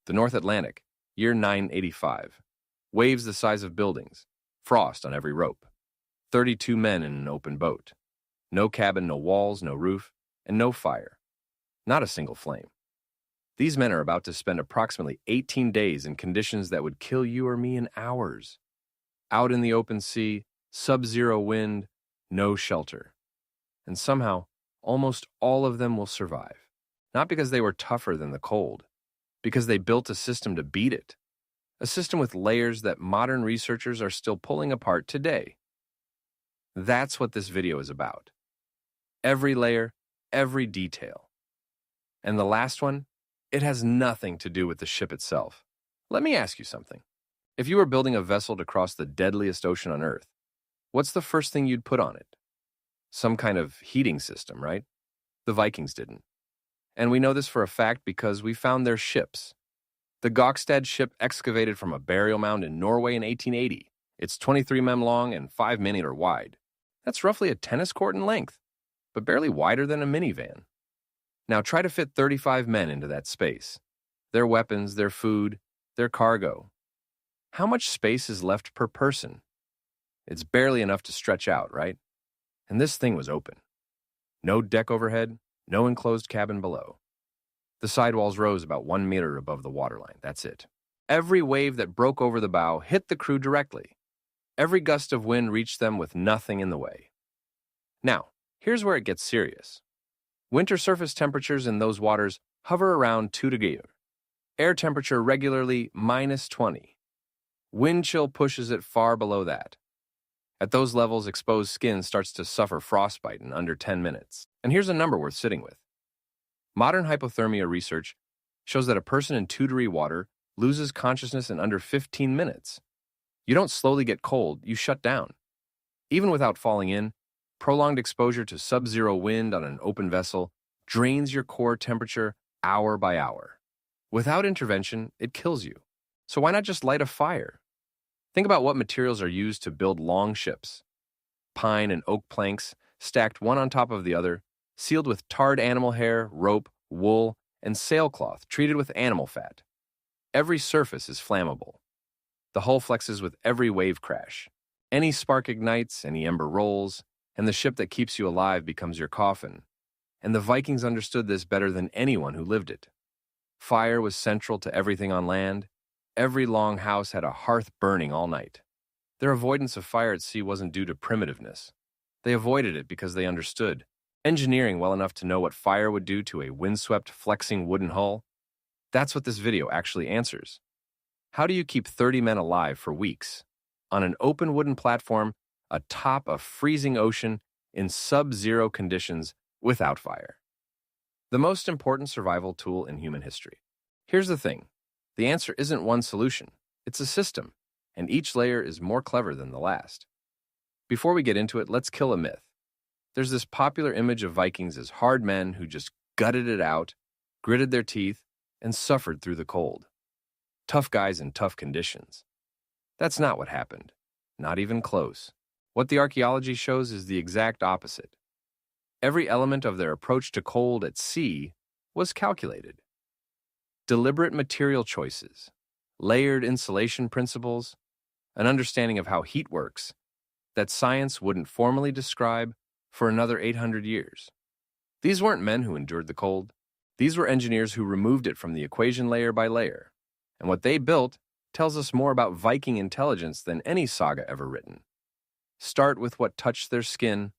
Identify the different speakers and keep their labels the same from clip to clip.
Speaker 1: The North Atlantic, year 985. Waves the size of buildings. Frost on every rope. 32 men in an open boat. No cabin, no walls, no roof, and no fire. Not a single flame. These men are about to spend approximately 18 days in conditions that would kill you or me in hours. Out in the open sea, sub-zero wind, no shelter. And somehow, almost all of them will survive. Not because they were tougher than the cold, because they built a system to beat it. A system with layers that modern researchers are still pulling apart today. That's what this video is about. Every layer, every detail. And the last one, it has nothing to do with the ship itself. Let me ask you something. If you were building a vessel to cross the deadliest ocean on Earth, what's the first thing you'd put on it? Some kind of heating system, right? The Vikings didn't. And we know this for a fact because we found their ships. The Gokstad ship excavated from a burial mound in Norway in 1880. It's 23 mm long and 5 mm wide. That's roughly a tennis court in length, but barely wider than a minivan. Now try to fit 35 men into that space. Their weapons, their food, their cargo. How much space is left per person? It's barely enough to stretch out, right? And this thing was open. No deck overhead, no enclosed cabin below. The sidewalls rose about 1 meter above the waterline, that's it. Every wave that broke over the bow hit the crew directly. Every gust of wind reached them with nothing in the way. Now, here's where it gets serious. Winter surface temperatures in those waters hover around 2 degrees. Air temperature regularly -20. Wind chill pushes it far below that. At those levels, exposed skin starts to suffer frostbite in under 10 minutes. And here's a number worth sitting with. Modern hypothermia research shows that a person in 2-degree water loses consciousness in under 15 minutes. You don't slowly get cold, you shut down. Even without falling in, prolonged exposure to sub-zero wind on an open vessel drains your core temperature hour by hour. Without intervention, it kills you. So why not just light a fire? Think about what materials are used to build long ships. Pine and oak planks, stacked one on top of the other, sealed with tarred animal hair, rope, wool, and sailcloth treated with animal fat. Every surface is flammable. The hull flexes with every wave crash. Any spark ignites, any ember rolls, and the ship that keeps you alive becomes your coffin. And the Vikings understood this better than anyone who lived it. Fire was central to everything on land. Every long house had a hearth burning all night. Their avoidance of fire at sea wasn't due to primitiveness. They avoided it because they understood engineering well enough to know what fire would do to a windswept, flexing wooden hull. That's what this video actually answers. How do you keep 30 men alive for weeks on an open wooden platform atop a freezing ocean in sub-zero conditions without fire? The most important survival tool in human history. Here's the thing. The answer isn't one solution. It's a system, and each layer is more clever than the last. Before we get into it, let's kill a myth. There's this popular image of Vikings as hard men who just gutted it out, gritted their teeth, and suffered through the cold. Tough guys in tough conditions. That's not what happened. Not even close. What the archaeology shows is the exact opposite. Every element of their approach to cold at sea was calculated. Deliberate material choices, layered insulation principles, an understanding of how heat works that science wouldn't formally describe for another 800 years. These weren't men who endured the cold. These were engineers who removed it from the equation layer by layer. And what they built tells us more about Viking intelligence than any saga ever written. Start with what touched their skin,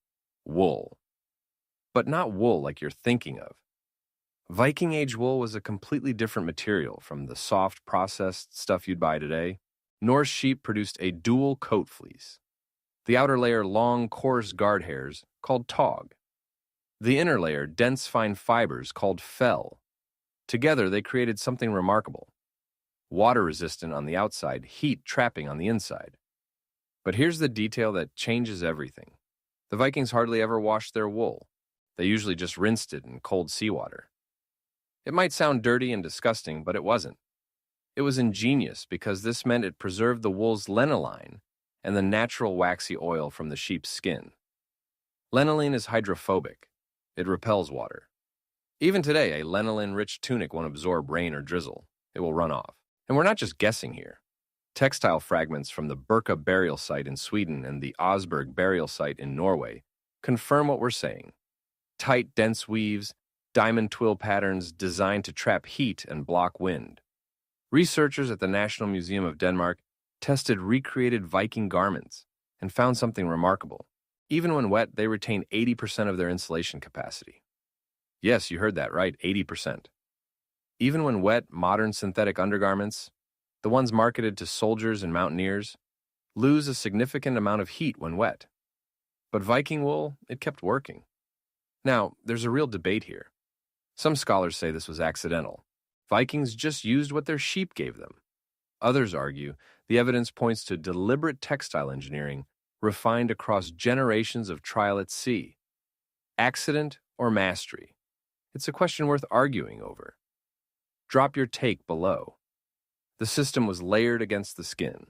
Speaker 1: wool. But not wool like you're thinking of. Viking Age wool was a completely different material from the soft, processed stuff you'd buy today. Norse sheep produced a dual coat fleece. The outer layer long, coarse guard hairs called tog. The inner layer dense, fine fibers called fell. Together, they created something remarkable. Water-resistant on the outside, heat-trapping on the inside. But here's the detail that changes everything. The Vikings hardly ever washed their wool. They usually just rinsed it in cold seawater. It might sound dirty and disgusting, but it wasn't. It was ingenious because this meant it preserved the wool's lanolin and the natural waxy oil from the sheep's skin. Lanolin is hydrophobic. It repels water. Even today, a lanolin-rich tunic won't absorb rain or drizzle. it will run off. And we're not just guessing here. Textile fragments from the Birka burial site in Sweden and the Osberg burial site in Norway confirm what we're saying. Tight, dense weaves, diamond twill patterns designed to trap heat and block wind. Researchers at the National Museum of Denmark tested recreated Viking garments and found something remarkable. Even when wet, they retain 80% of their insulation capacity. Yes, you heard that right, 80%. Even when wet, modern synthetic undergarments, the ones marketed to soldiers and mountaineers, lose a significant amount of heat when wet. But Viking wool, it kept working. Now, there's a real debate here. Some scholars say this was accidental. Vikings just used what their sheep gave them. Others argue the evidence points to deliberate textile engineering refined across generations of trial at sea. Accident or mastery? It's a question worth arguing over. Drop your take below. The system was layered against the skin.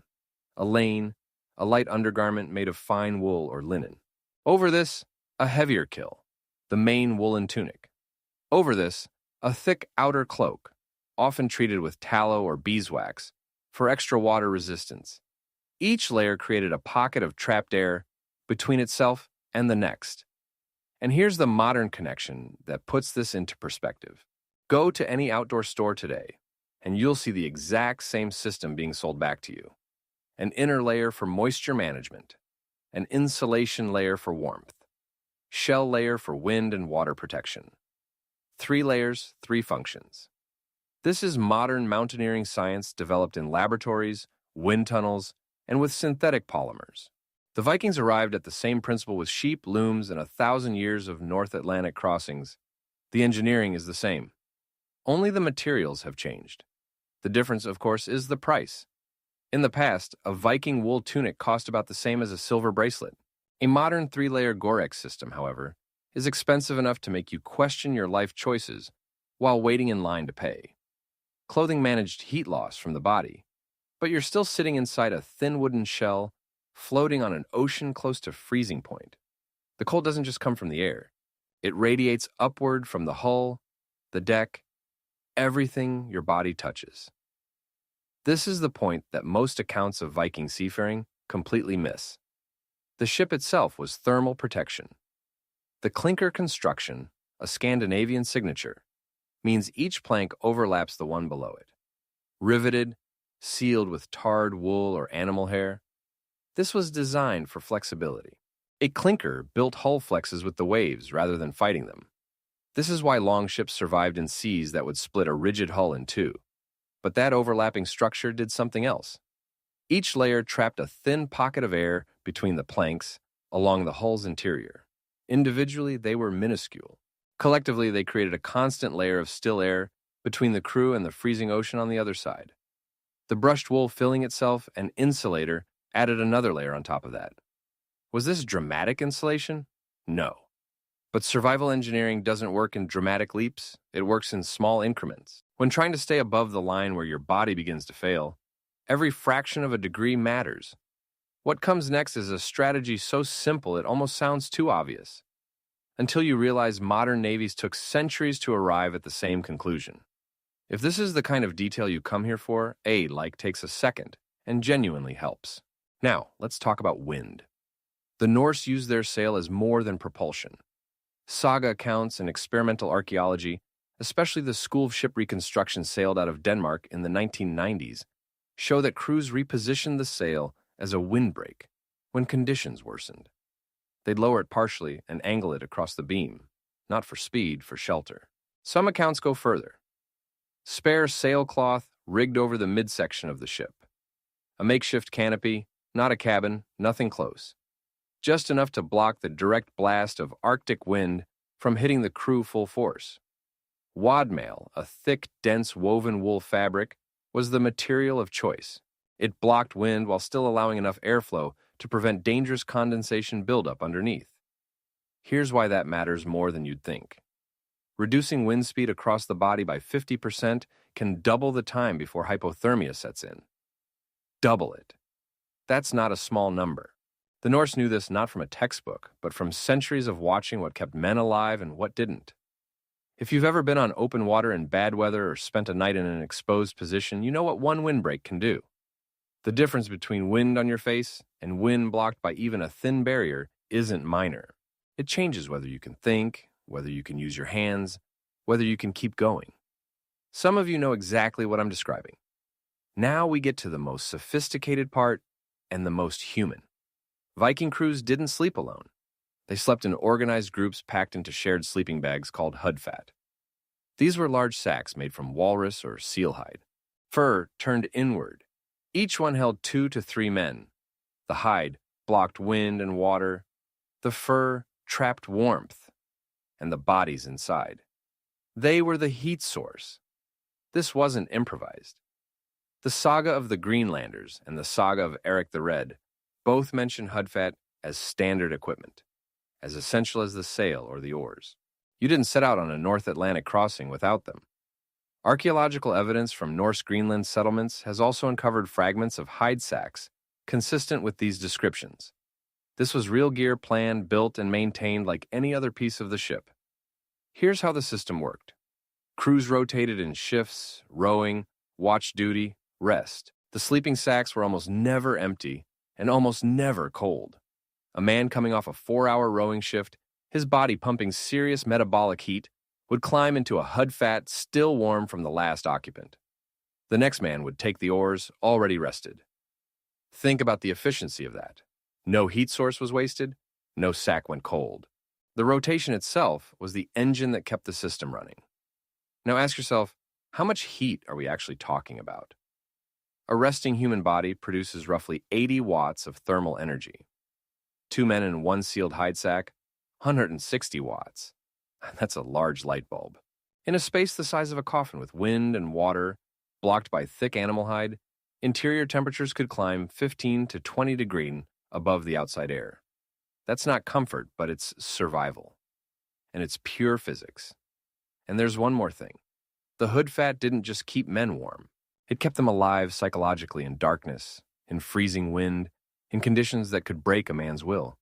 Speaker 1: A lane, a light undergarment made of fine wool or linen. Over this, a heavier kill, the main woolen tunic. Over this, a thick outer cloak, often treated with tallow or beeswax, for extra water resistance. Each layer created a pocket of trapped air between itself and the next. And here's the modern connection that puts this into perspective. Go to any outdoor store today, and you'll see the exact same system being sold back to you. An inner layer for moisture management, an insulation layer for warmth, shell layer for wind and water protection. 3 layers, 3 functions. This is modern mountaineering science developed in laboratories, wind tunnels, and with synthetic polymers. The Vikings arrived at the same principle with sheep, looms, and 1,000 years of North Atlantic crossings. The engineering is the same. Only the materials have changed. The difference, of course, is the price. In the past, a Viking wool tunic cost about the same as a silver bracelet. A modern 3-layer Gorex system, however, is expensive enough to make you question your life choices while waiting in line to pay. Clothing managed heat loss from the body, but you're still sitting inside a thin wooden shell, floating on an ocean close to freezing point. The cold doesn't just come from the air. It radiates upward from the hull, the deck, everything your body touches. This is the point that most accounts of Viking seafaring completely miss. The ship itself was thermal protection. The clinker construction, a Scandinavian signature, means each plank overlaps the one below it. Riveted, sealed with tarred wool or animal hair, this was designed for flexibility. A clinker built hull flexes with the waves rather than fighting them. This is why longships survived in seas that would split a rigid hull in two. But that overlapping structure did something else. Each layer trapped a thin pocket of air between the planks along the hull's interior. Individually, they were minuscule. Collectively, they created a constant layer of still air between the crew and the freezing ocean on the other side. The brushed wool filling itself and insulator added another layer on top of that. Was this dramatic insulation? No. But survival engineering doesn't work in dramatic leaps. It works in small increments. When trying to stay above the line where your body begins to fail, every fraction of a degree matters. What comes next is a strategy so simple it almost sounds too obvious, until you realize modern navies took centuries to arrive at the same conclusion. If this is the kind of detail you come here for, takes a second and genuinely helps. Now, let's talk about wind. The Norse used their sail as more than propulsion. Saga accounts and experimental archaeology, especially the School of Ship Reconstruction sailed out of Denmark in the 1990s, show that crews repositioned the sail as a windbreak when conditions worsened. They'd lower it partially and angle it across the beam, not for speed, for shelter. Some accounts go further. Spare sailcloth rigged over the midsection of the ship. A makeshift canopy, not a cabin, nothing close. Just enough to block the direct blast of Arctic wind from hitting the crew full force. Wadmail, a thick, dense woven wool fabric, was the material of choice. It blocked wind while still allowing enough airflow to prevent dangerous condensation buildup underneath. Here's why that matters more than you'd think. Reducing wind speed across the body by 50% can double the time before hypothermia sets in. Double it. That's not a small number. The Norse knew this not from a textbook, but from centuries of watching what kept men alive and what didn't. If you've ever been on open water in bad weather or spent a night in an exposed position, you know what one windbreak can do. The difference between wind on your face and wind blocked by even a thin barrier isn't minor. It changes whether you can think, whether you can use your hands, whether you can keep going. Some of you know exactly what I'm describing. Now we get to the most sophisticated part and the most human. Viking crews didn't sleep alone. They slept in organized groups packed into shared sleeping bags called hudfat. These were large sacks made from walrus or seal hide. Fur turned inward. Each one held 2 to 3 men. The hide blocked wind and water. The fur trapped warmth. And the bodies inside. They were the heat source. This wasn't improvised. The saga of the Greenlanders and the saga of Eric the Red both mention hudfat as standard equipment, as essential as the sail or the oars. You didn't set out on a North Atlantic crossing without them. Archaeological evidence from Norse Greenland settlements has also uncovered fragments of hide sacks consistent with these descriptions. This was real gear planned, built, and maintained like any other piece of the ship. Here's how the system worked. Crews rotated in shifts, rowing, watch duty, rest. The sleeping sacks were almost never empty and almost never cold. A man coming off a 4-hour rowing shift, his body pumping serious metabolic heat, would climb into a hudfat still warm from the last occupant. The next man would take the oars, already rested. Think about the efficiency of that. No heat source was wasted, no sack went cold. The rotation itself was the engine that kept the system running. Now ask yourself, how much heat are we actually talking about? A resting human body produces roughly 80 watts of thermal energy. 2 men in 1 sealed hide sack, 160 watts. That's a large light bulb. In a space the size of a coffin with wind and water, blocked by thick animal hide, interior temperatures could climb 15 to 20 degrees above the outside air. That's not comfort, but it's survival. And it's pure physics. And there's one more thing. The hudfat didn't just keep men warm. It kept them alive psychologically in darkness, in freezing wind, in conditions that could break a man's will.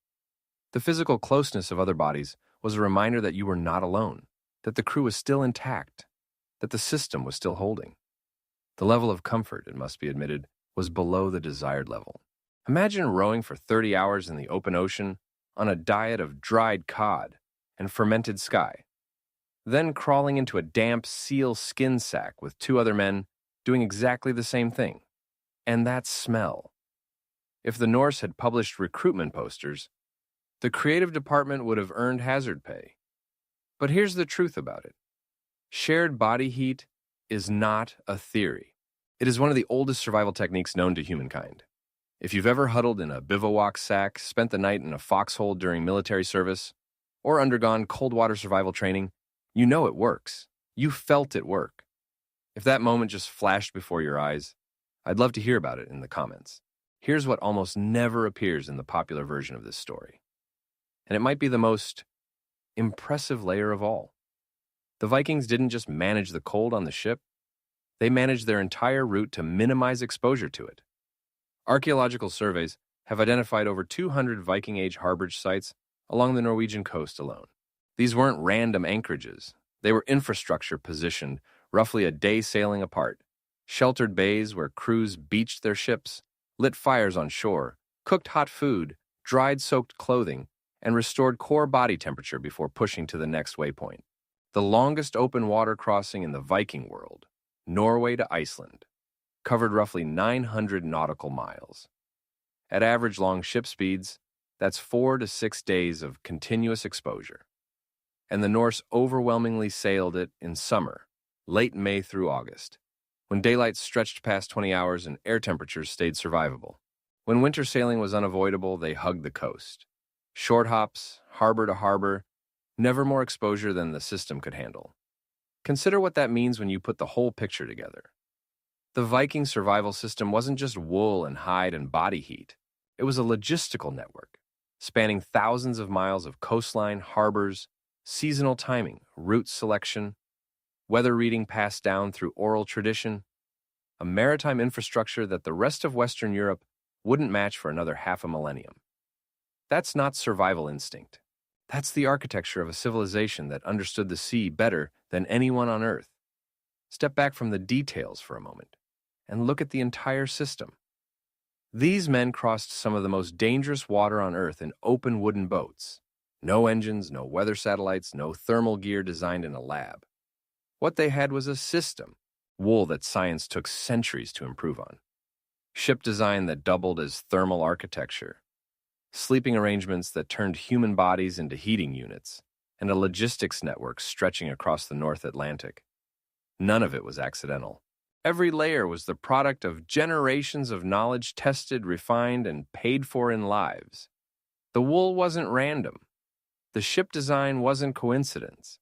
Speaker 1: The physical closeness of other bodies was a reminder that you were not alone, that the crew was still intact, that the system was still holding. The level of comfort, it must be admitted, was below the desired level. Imagine rowing for 30 hours in the open ocean on a diet of dried cod and fermented sky, then crawling into a damp seal skin sack with 2 other men doing exactly the same thing. And that smell. If the Norse had published recruitment posters, the creative department would have earned hazard pay. But here's the truth about it. Shared body heat is not a theory. It is one of the oldest survival techniques known to humankind. If you've ever huddled in a bivouac sack, spent the night in a foxhole during military service, or undergone cold water survival training, you know it works. You felt it work. If that moment just flashed before your eyes, I'd love to hear about it in the comments. Here's what almost never appears in the popular version of this story. And it might be the most impressive layer of all. The Vikings didn't just manage the cold on the ship, they managed their entire route to minimize exposure to it. Archaeological surveys have identified over 200 Viking-age harborage sites along the Norwegian coast alone. These weren't random anchorages. They were infrastructure positioned roughly a day sailing apart, sheltered bays where crews beached their ships, lit fires on shore, cooked hot food, dried soaked clothing, and restored core body temperature before pushing to the next waypoint. The longest open water crossing in the Viking world, Norway to Iceland, covered roughly 900 nautical miles. At average long ship speeds, that's 4 to 6 days of continuous exposure. And the Norse overwhelmingly sailed it in summer, late May through August, when daylight stretched past 20 hours and air temperatures stayed survivable. When winter sailing was unavoidable, they hugged the coast. Short hops, harbor to harbor, never more exposure than the system could handle. Consider what that means when you put the whole picture together. The Viking survival system wasn't just wool and hide and body heat. It was a logistical network, spanning thousands of miles of coastline, harbors, seasonal timing, route selection, weather reading passed down through oral tradition, a maritime infrastructure that the rest of Western Europe wouldn't match for another half a millennium. That's not survival instinct. That's the architecture of a civilization that understood the sea better than anyone on Earth. Step back from the details for a moment and look at the entire system. These men crossed some of the most dangerous water on Earth in open wooden boats. No engines, no weather satellites, no thermal gear designed in a lab. What they had was a system, wool that science took centuries to improve on. Ship design that doubled as thermal architecture. Sleeping arrangements that turned human bodies into heating units, and a logistics network stretching across the North Atlantic. None of it was accidental. Every layer was the product of generations of knowledge tested, refined, and paid for in lives. The wool wasn't random. The ship design wasn't coincidence.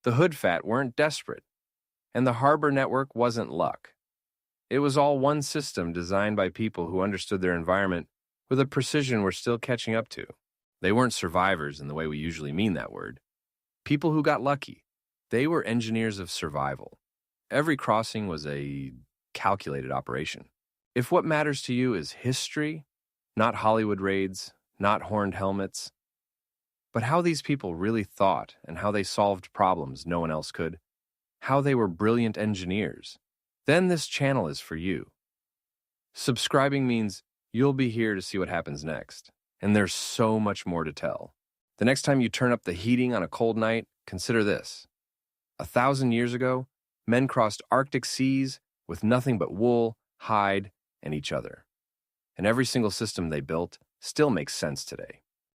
Speaker 1: The hood fat weren't desperate. And the harbor network wasn't luck. It was all one system designed by people who understood their environment with a precision we're still catching up to. They weren't survivors in the way we usually mean that word. People who got lucky. They were engineers of survival. Every crossing was a calculated operation. If what matters to you is history, not Hollywood raids, not horned helmets, but how these people really thought and how they solved problems no one else could, how they were brilliant engineers, then this channel is for you. Subscribing means you'll be here to see what happens next, and there's so much more to tell. The next time you turn up the heating on a cold night, consider this. 1,000 years ago, men crossed Arctic seas with nothing but wool, hide, and each other. And every single system they built still makes sense today.